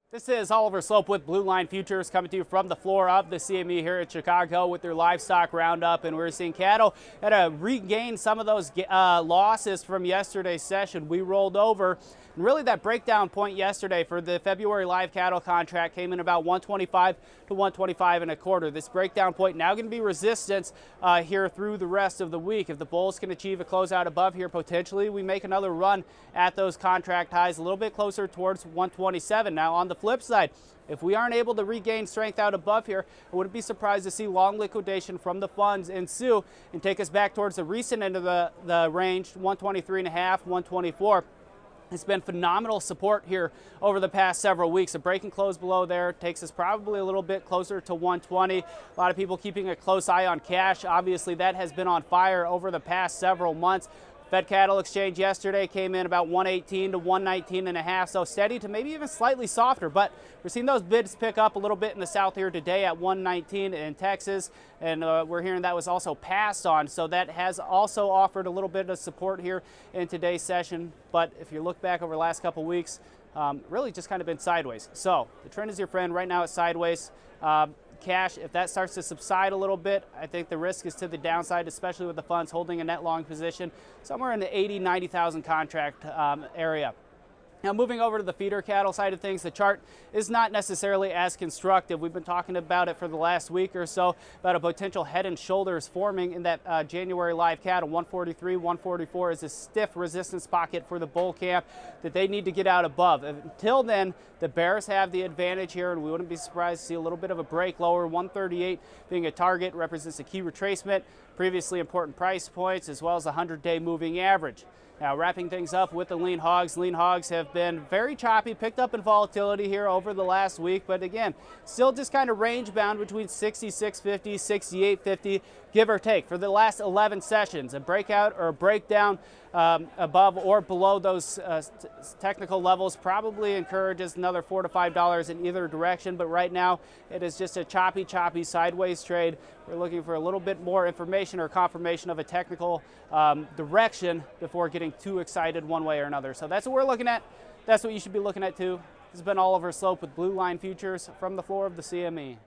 This is Oliver Slope with Blue Line Futures coming to you from the floor of the CME here at Chicago with their livestock roundup, and we're seeing cattle had to regain some of those losses from yesterday's session. We rolled over, and really that breakdown point yesterday for the February live cattle contract came in about 125 to 125 and a quarter. This breakdown point now going to be resistance here through the rest of the week. If the bulls can achieve a closeout above here, potentially we make another run at those contract highs a little bit closer towards 127. Now on the flip side, if we aren't able to regain strength out above here, I wouldn't be surprised to see long liquidation from the funds ensue and take us back towards the recent end of the range, 123.5, 124. It's been phenomenal support here over the past several weeks. A break and close below there takes us probably a little bit closer to 120. A lot of people keeping a close eye on cash. Obviously, that has been on fire over the past several months. Fed cattle exchange yesterday came in about 118 to 119 and a half, so steady to maybe even slightly softer, but we're seeing those bids pick up a little bit in the south here today at 119 in Texas, and we're hearing that was also passed on, so that has also offered a little bit of support here in today's session. But if you look back over the last couple weeks, really just kind of been sideways. So the trend is your friend. Right now it's sideways. Cash, if that starts to subside a little bit, I think the risk is to the downside, especially with the funds holding a net long position somewhere in the 80,000-90,000 contract area. Now moving over to the feeder cattle side of things, the chart is not necessarily as constructive. We've been talking about it for the last week or so, about a potential head and shoulders forming in that January live cattle. 143, 144 is a stiff resistance pocket for the bull camp that they need to get out above. Until then, the bears have the advantage here, and we wouldn't be surprised to see a little bit of a break lower. 138 being a target, represents a key retracement, previously important price points, as well as a 100-day moving average. Now wrapping things up with the lean hogs. Lean hogs have been very choppy, picked up in volatility here over the last week, but again, still just kind of range bound between 66.50, 68.50, give or take. For the last 11 sessions, a breakout or a breakdown above or below those technical levels probably encourages another $4 to $5 in either direction, but right now it is just a choppy sideways trade. We're looking for a little bit more information or confirmation of a technical direction before getting too excited one way or another. So that's what we're looking at. That's what you should be looking at too. This has been Oliver Slope with Blue Line Futures from the floor of the CME.